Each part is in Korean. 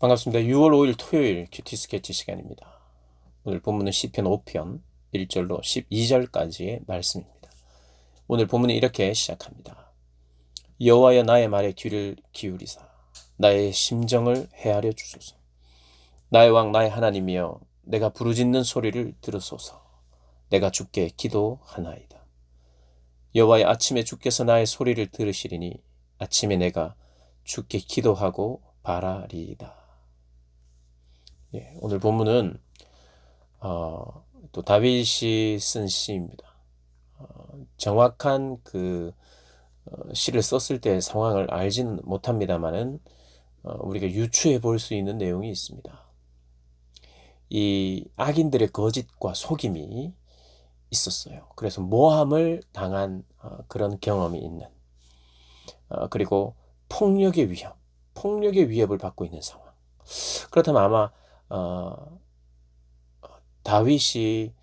반갑습니다. 6월 5일 토요일 큐티 스케치 시간입니다. 오늘 본문은 시편 5편 1절로 12절까지의 말씀입니다. 오늘 본문은 이렇게 시작합니다. 여호와여 나의 말에 귀를 기울이사 나의 심정을 헤아려 주소서. 나의 왕 나의 하나님이여 내가 부르짖는 소리를 들으소서. 내가 주께 기도하나이다. 여호와여 아침에 주께서 나의 소리를 들으시리니 아침에 내가 주께 기도하고 바라리이다. 오늘 본문은 또 다윗이 쓴 시입니다. 정확한 시를 썼을 때 상황을 알지는 못합니다만은 우리가 유추해 볼 수 있는 내용이 있습니다. 이 악인들의 거짓과 속임이 있었어요. 그래서 모함을 당한 그런 경험이 있는 그리고 폭력의 위협을 받고 있는 상황. 그렇다면 아마 다윗이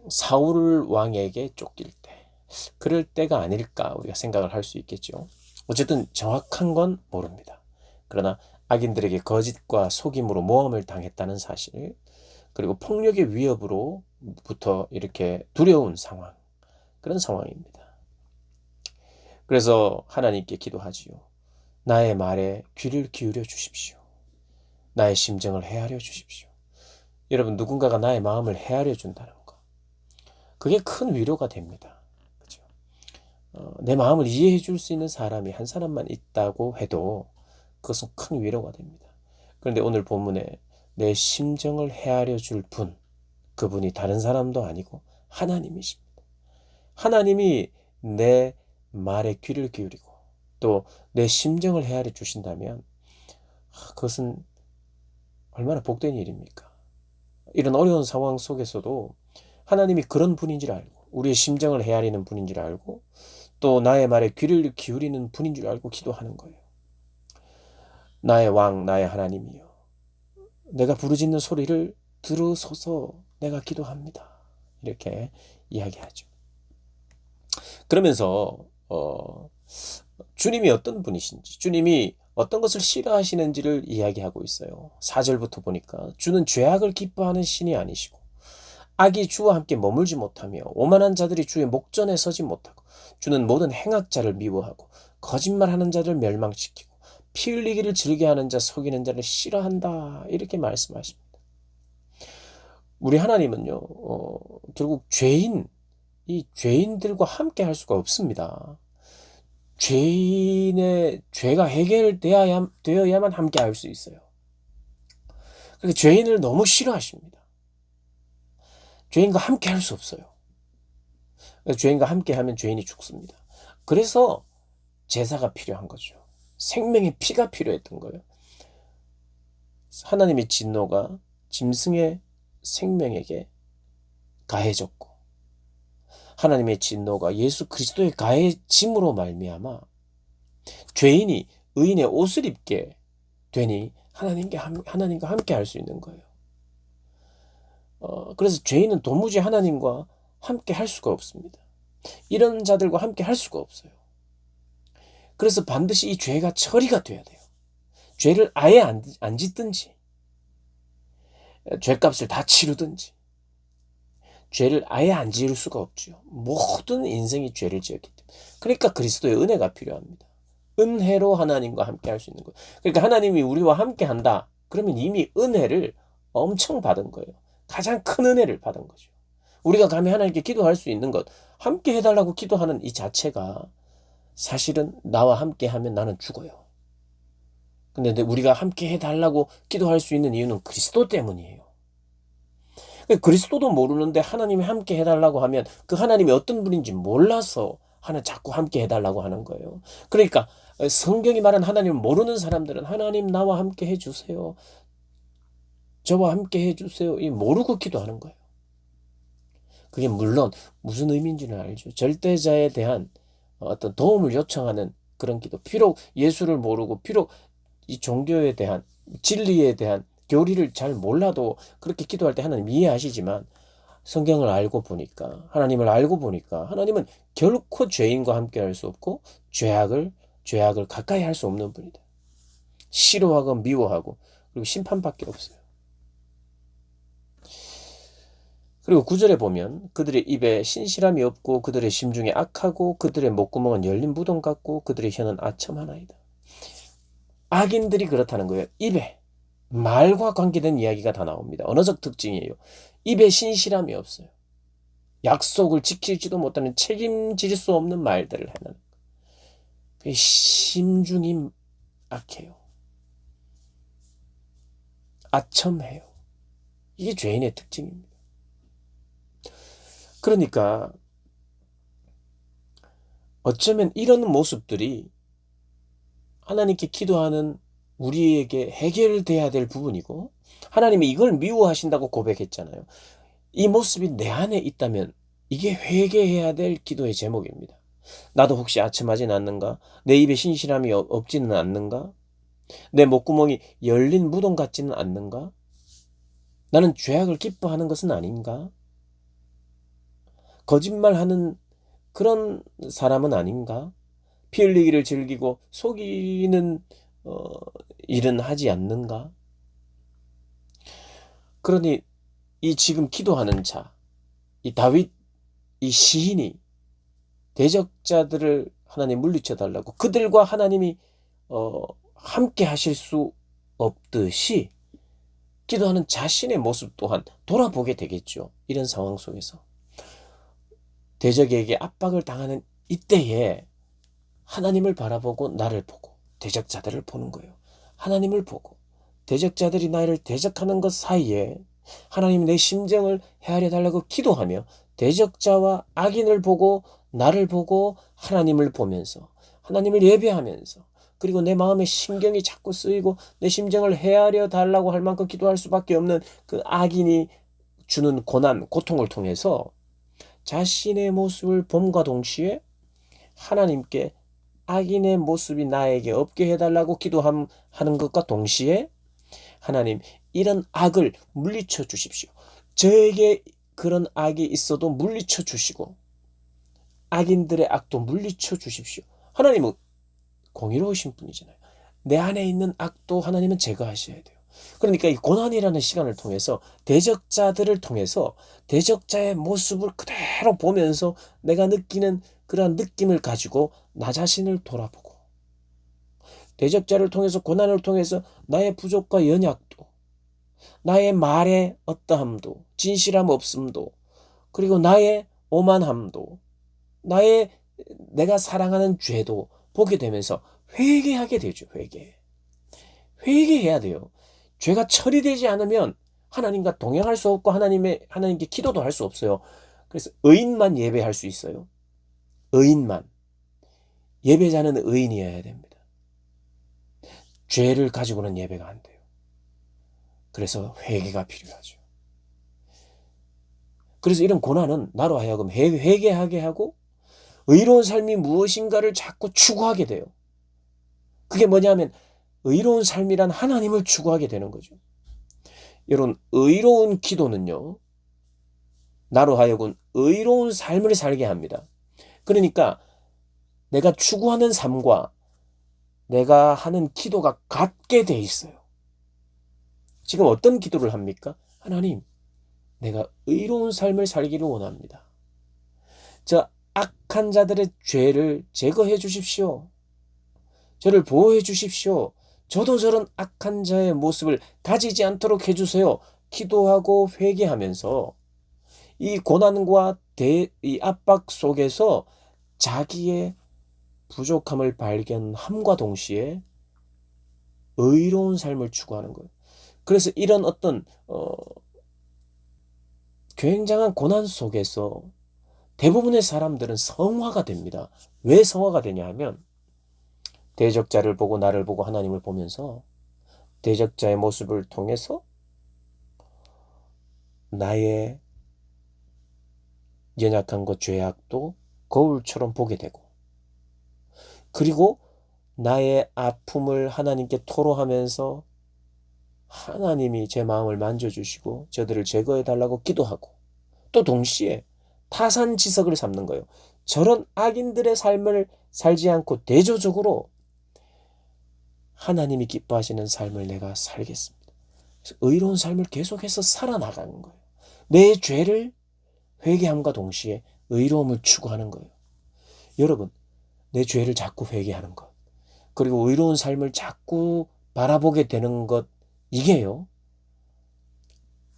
사울 왕에게 쫓길 때 그럴 때가 아닐까 우리가 생각을 할 수 있겠죠. 어쨌든 정확한 건 모릅니다. 그러나 악인들에게 거짓과 속임으로 모함을 당했다는 사실, 그리고 폭력의 위협으로부터 이렇게 두려운 상황, 그런 상황입니다. 그래서 하나님께 기도하지요. 나의 말에 귀를 기울여 주십시오. 나의 심정을 헤아려 주십시오. 여러분, 누군가가 나의 마음을 헤아려 준다는 거, 그게 큰 위로가 됩니다. 그죠? 내 마음을 이해해 줄 수 있는 사람이 한 사람만 있다고 해도 그것은 큰 위로가 됩니다. 그런데 오늘 본문에 내 심정을 헤아려 줄 분, 그분이 다른 사람도 아니고 하나님이십니다. 하나님이 내 말에 귀를 기울이고 또 내 심정을 헤아려 주신다면 그것은 얼마나 복된 일입니까? 이런 어려운 상황 속에서도 하나님이 그런 분인 줄 알고, 우리의 심정을 헤아리는 분인 줄 알고, 또 나의 말에 귀를 기울이는 분인 줄 알고 기도하는 거예요. 나의 왕, 나의 하나님이여, 내가 부르짖는 소리를 들으소서. 내가 기도합니다. 이렇게 이야기하죠. 그러면서 주님이 어떤 분이신지, 주님이 어떤 것을 싫어하시는지를 이야기하고 있어요. 4절부터 보니까 주는 죄악을 기뻐하는 신이 아니시고 악이 주와 함께 머물지 못하며 오만한 자들이 주의 목전에 서지 못하고 주는 모든 행악자를 미워하고 거짓말하는 자를 멸망시키고 피 흘리기를 즐겨하는 자 속이는 자를 싫어한다. 이렇게 말씀하십니다. 우리 하나님은요, 결국 이 죄인들과 함께 할 수가 없습니다. 죄인의 죄가 해결되어야만 함께 할 수 있어요. 그러니까 죄인을 너무 싫어하십니다. 죄인과 함께 할 수 없어요. 죄인과 함께 하면 죄인이 죽습니다. 그래서 제사가 필요한 거죠. 생명의 피가 필요했던 거예요. 하나님의 진노가 짐승의 생명에게 가해졌고 하나님의 진노가 예수 그리스도의 가해짐으로 말미암아 죄인이 의인의 옷을 입게 되니 하나님과 함께 할 수 있는 거예요. 그래서 죄인은 도무지 하나님과 함께 할 수가 없습니다. 이런 자들과 함께 할 수가 없어요. 그래서 반드시 이 죄가 처리가 돼야 돼요. 죄를 아예 안 짓든지, 죄값을 다 치르든지, 죄를 아예 안 지을 수가 없죠. 모든 인생이 죄를 지었기 때문에. 그러니까 그리스도의 은혜가 필요합니다. 은혜로 하나님과 함께 할 수 있는 거예요. 그러니까 하나님이 우리와 함께 한다. 그러면 이미 은혜를 엄청 받은 거예요. 가장 큰 은혜를 받은 거죠. 우리가 감히 하나님께 기도할 수 있는 것, 함께 해달라고 기도하는 이 자체가 사실은 나와 함께 하면 나는 죽어요. 근데 우리가 함께 해달라고 기도할 수 있는 이유는 그리스도 때문이에요. 그리스도도 모르는데 하나님이 함께 해달라고 하면 그 하나님이 어떤 분인지 몰라서 자꾸 함께 해달라고 하는 거예요. 그러니까 성경이 말한 하나님을 모르는 사람들은 하나님 나와 함께 해주세요. 저와 함께 해주세요. 이 모르고 기도하는 거예요. 그게 물론 무슨 의미인지는 알죠. 절대자에 대한 어떤 도움을 요청하는 그런 기도. 비록 예수를 모르고 비록 이 종교에 대한 진리에 대한 교리를 잘 몰라도 그렇게 기도할 때 하나님 이해하시지만 성경을 알고 보니까 하나님을 알고 보니까 하나님은 결코 죄인과 함께 할 수 없고 죄악을 가까이 할 수 없는 분이다. 싫어하고 미워하고 그리고 심판밖에 없어요. 그리고 9절에 보면 그들의 입에 신실함이 없고 그들의 심중에 악하고 그들의 목구멍은 열린 무덤 같고 그들의 혀는 아첨하나이다. 악인들이 그렇다는 거예요. 입에 말과 관계된 이야기가 다 나옵니다. 언어적 특징이에요. 입에 신실함이 없어요. 약속을 지킬지도 못하는 책임질 수 없는 말들을 하는. 심중이 악해요. 아첨해요. 이게 죄인의 특징입니다. 그러니까 어쩌면 이런 모습들이 하나님께 기도하는 우리에게 해결돼야 될 부분이고 하나님이 이걸 미워하신다고 고백했잖아요. 이 모습이 내 안에 있다면 이게 회개해야 될 기도의 제목입니다. 나도 혹시 아첨하진 않는가? 내 입에 신실함이 없지는 않는가? 내 목구멍이 열린 무덤 같지는 않는가? 나는 죄악을 기뻐하는 것은 아닌가? 거짓말하는 그런 사람은 아닌가? 피 흘리기를 즐기고 속이는 일은 하지 않는가? 그러니 이 지금 기도하는 자, 이 다윗, 이 시인이 대적자들을 하나님 물리쳐 달라고 그들과 하나님이 함께 하실 수 없듯이 기도하는 자신의 모습 또한 돌아보게 되겠죠. 이런 상황 속에서. 대적에게 압박을 당하는 이때에 하나님을 바라보고 나를 보고 대적자들을 보는 거예요. 하나님을 보고 대적자들이 나를 대적하는 것 사이에 하나님 내 심정을 헤아려 달라고 기도하며 대적자와 악인을 보고 나를 보고 하나님을 보면서 하나님을 예배하면서 그리고 내 마음의 신경이 자꾸 쓰이고 내 심정을 헤아려 달라고 할 만큼 기도할 수밖에 없는 그 악인이 주는 고난, 고통을 통해서 자신의 모습을 봄과 동시에 하나님께 악인의 모습이 나에게 없게 해달라고 기도하는 것과 동시에 하나님 이런 악을 물리쳐 주십시오. 저에게 그런 악이 있어도 물리쳐 주시고 악인들의 악도 물리쳐 주십시오. 하나님은 공의로우신 분이잖아요. 내 안에 있는 악도 하나님은 제거하셔야 돼요. 그러니까 이 고난이라는 시간을 통해서 대적자들을 통해서 대적자의 모습을 그대로 보면서 내가 느끼는 그러한 느낌을 가지고 나 자신을 돌아보고 대적자를 통해서 고난을 통해서 나의 부족과 연약도 나의 말의 어떠함도 진실함 없음도 그리고 나의 오만함도 나의 내가 사랑하는 죄도 보게 되면서 회개하게 되죠. 회개해야 돼요. 죄가 처리되지 않으면 하나님과 동행할 수 없고 하나님께 기도도 할 수 없어요. 그래서 의인만 예배할 수 있어요. 의인만. 예배자는 의인이어야 됩니다. 죄를 가지고는 예배가 안 돼요. 그래서 회개가 필요하죠. 그래서 이런 고난은 나로 하여금 회개하게 하고 의로운 삶이 무엇인가를 자꾸 추구하게 돼요. 그게 뭐냐면 의로운 삶이란 하나님을 추구하게 되는 거죠. 여러분, 의로운 기도는요, 나로 하여금 의로운 삶을 살게 합니다. 그러니까 내가 추구하는 삶과 내가 하는 기도가 같게 돼 있어요. 지금 어떤 기도를 합니까? 하나님, 내가 의로운 삶을 살기를 원합니다. 저 악한 자들의 죄를 제거해 주십시오. 저를 보호해 주십시오. 저도 저런 악한 자의 모습을 가지지 않도록 해주세요. 기도하고 회개하면서 이 고난과 이 압박 속에서 자기의 부족함을 발견함과 동시에 의로운 삶을 추구하는 거예요. 그래서 이런 어떤 굉장한 고난 속에서 대부분의 사람들은 성화가 됩니다. 왜 성화가 되냐 하면 대적자를 보고 나를 보고 하나님을 보면서 대적자의 모습을 통해서 나의 연약한 것, 죄악도 거울처럼 보게 되고 그리고 나의 아픔을 하나님께 토로하면서 하나님이 제 마음을 만져주시고 저들을 제거해달라고 기도하고 또 동시에 타산지석을 삼는 거예요. 저런 악인들의 삶을 살지 않고 대조적으로 하나님이 기뻐하시는 삶을 내가 살겠습니다. 그래서 의로운 삶을 계속해서 살아나가는 거예요. 내 죄를 회개함과 동시에 의로움을 추구하는 거예요. 여러분, 내 죄를 자꾸 회개하는 것, 그리고 의로운 삶을 자꾸 바라보게 되는 것, 이게요,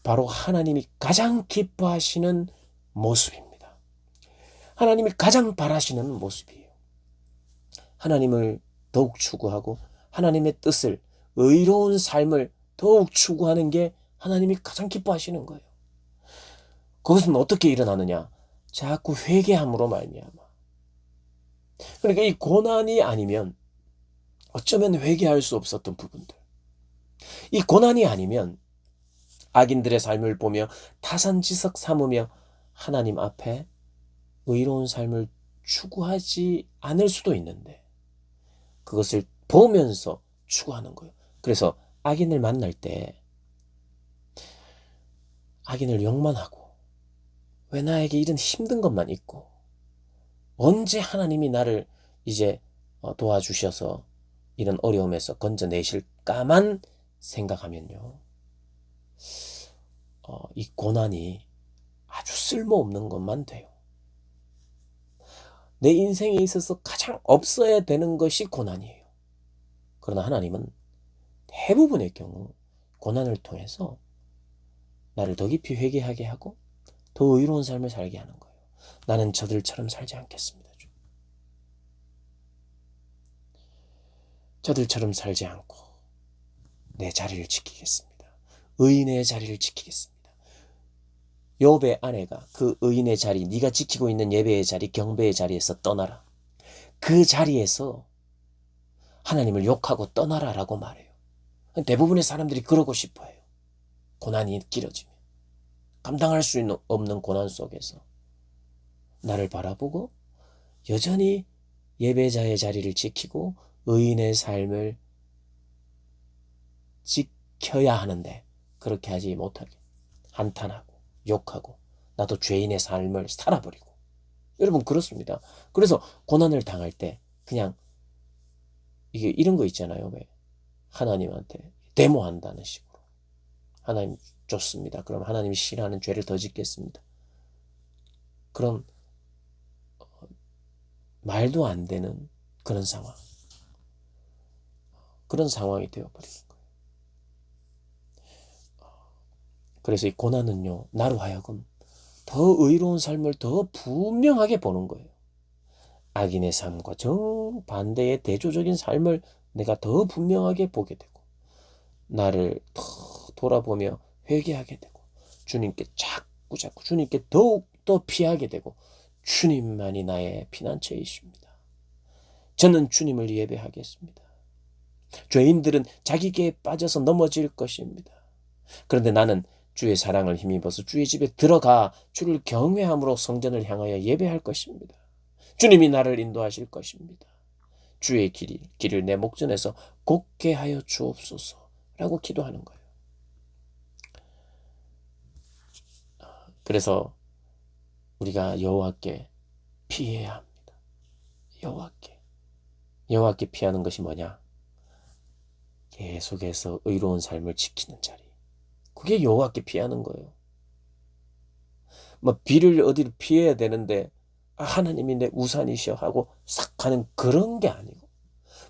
바로 하나님이 가장 기뻐하시는 모습입니다. 하나님이 가장 바라시는 모습이에요. 하나님을 더욱 추구하고 하나님의 뜻을, 의로운 삶을 더욱 추구하는 게 하나님이 가장 기뻐하시는 거예요. 그것은 어떻게 일어나느냐? 자꾸 회개함으로 말미암아. 그러니까 이 고난이 아니면 어쩌면 회개할 수 없었던 부분들, 이 고난이 아니면 악인들의 삶을 보며 타산지석 삼으며 하나님 앞에 의로운 삶을 추구하지 않을 수도 있는데, 그것을 보면서 추구하는 거예요. 그래서 악인을 만날 때 악인을 욕만 하고, 왜 나에게 이런 힘든 것만 있고, 언제 하나님이 나를 이제 도와주셔서 이런 어려움에서 건져내실까만 생각하면요, 이 고난이 아주 쓸모없는 것만 돼요. 내 인생에 있어서 가장 없어야 되는 것이 고난이에요. 그러나 하나님은 대부분의 경우 고난을 통해서 나를 더 깊이 회개하게 하고 더 의로운 삶을 살게 하는 거예요. 나는 저들처럼 살지 않겠습니다. 저들처럼 살지 않고 내 자리를 지키겠습니다. 의인의 자리를 지키겠습니다. 욥의 아내가 그 의인의 자리, 네가 지키고 있는 예배의 자리, 경배의 자리에서 떠나라. 그 자리에서 하나님을 욕하고 떠나라라고 말해요. 대부분의 사람들이 그러고 싶어해요. 고난이 길어지면, 감당할 수 없는 고난 속에서 나를 바라보고 여전히 예배자의 자리를 지키고 의인의 삶을 지켜야 하는데 그렇게 하지 못하게 한탄하고 욕하고 나도 죄인의 삶을 살아버리고, 여러분 그렇습니다. 그래서 고난을 당할 때 그냥 이게 이런 거 있잖아요. 왜 하나님한테 데모한다는 식으로, 하나님 좋습니다, 그럼 하나님이 싫어하는 죄를 더 짓겠습니다. 그런 말도 안 되는 그런 상황, 그런 상황이 되어버리는 거예요. 그래서 이 고난은요, 나로 하여금 더 의로운 삶을 더 분명하게 보는 거예요. 악인의 삶과 정반대의 대조적인 삶을 내가 더 분명하게 보게 되고, 나를 더 돌아보며 회개하게 되고, 주님께 자꾸 주님께 더욱더 피하게 되고, 주님만이 나의 피난처이십니다. 저는 주님을 예배하겠습니다. 죄인들은 자기계에 빠져서 넘어질 것입니다. 그런데 나는 주의 사랑을 힘입어서 주의 집에 들어가 주를 경외함으로 성전을 향하여 예배할 것입니다. 주님이 나를 인도하실 것입니다. 주의 길을 내 목전에서 곱게 하여 주옵소서라고 기도하는 거예요. 그래서 우리가 여호와께 피해야 합니다. 여호와께 피하는 것이 뭐냐? 계속해서 의로운 삶을 지키는 자리. 그게 여호와께 피하는 거예요. 뭐 비를 어디를 피해야 되는데 하나님이 내 우산이셔 하고 싹 가는 그런 게 아니고,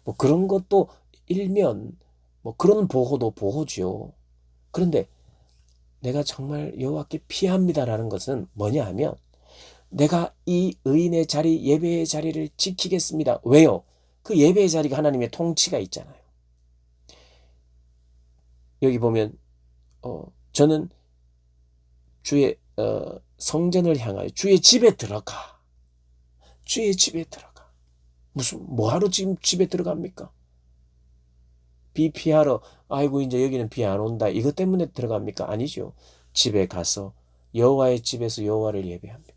뭐 그런 것도 일면 뭐 그런 보호도 보호죠. 그런데 내가 정말 여호와께 피합니다라는 것은 뭐냐 하면, 내가 이 의인의 자리, 예배의 자리를 지키겠습니다. 왜요? 그 예배의 자리가 하나님의 통치가 있잖아요. 여기 보면 저는 주의 성전을 향하여 주의 집에 들어가. 주의 집에 들어가. 무슨 뭐하러 지금 집에 들어갑니까? 비 피하러, 아이고 이제 여기는 비 안 온다, 이것 때문에 들어갑니까? 아니죠. 집에 가서 여호와의 집에서 여호와를 예배합니다.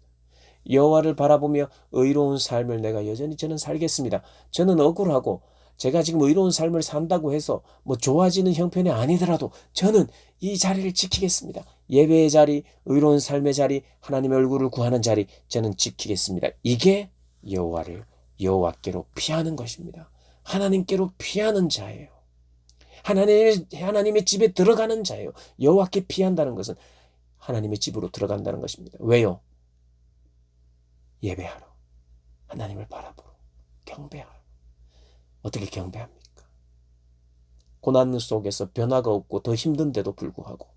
여호와를 바라보며 의로운 삶을 내가 여전히 저는 살겠습니다. 저는 억울하고 제가 지금 의로운 삶을 산다고 해서 뭐 좋아지는 형편이 아니더라도 저는 이 자리를 지키겠습니다. 예배의 자리, 의로운 삶의 자리, 하나님의 얼굴을 구하는 자리, 저는 지키겠습니다. 이게 여호와께로 피하는 것입니다. 하나님께로 피하는 자예요. 하나님의 집에 들어가는 자예요. 여호와께 피한다는 것은 하나님의 집으로 들어간다는 것입니다. 왜요? 예배하러, 하나님을 바라보러, 경배하러. 어떻게 경배합니까? 고난 속에서 변화가 없고 더 힘든데도 불구하고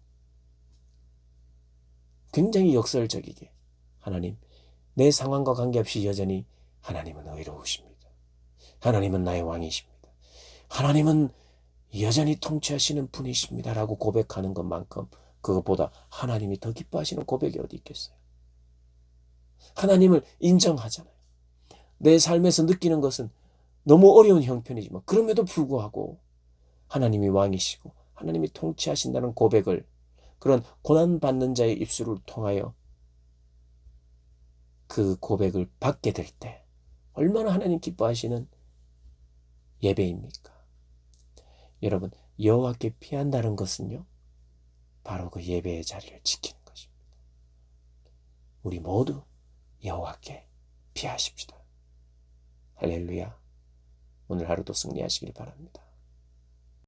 굉장히 역설적이게 하나님, 내 상황과 관계없이 여전히 하나님은 의로우십니다. 하나님은 나의 왕이십니다. 하나님은 여전히 통치하시는 분이십니다. 라고 고백하는 것만큼 그것보다 하나님이 더 기뻐하시는 고백이 어디 있겠어요? 하나님을 인정하잖아요. 내 삶에서 느끼는 것은 너무 어려운 형편이지만 그럼에도 불구하고 하나님이 왕이시고 하나님이 통치하신다는 고백을, 그런 고난받는 자의 입술을 통하여 그 고백을 받게 될 때 얼마나 하나님 기뻐하시는 예배입니까? 여러분, 여호와께 피한다는 것은요, 바로 그 예배의 자리를 지키는 것입니다. 우리 모두 여호와께 피하십시다. 할렐루야. 오늘 하루도 승리하시길 바랍니다.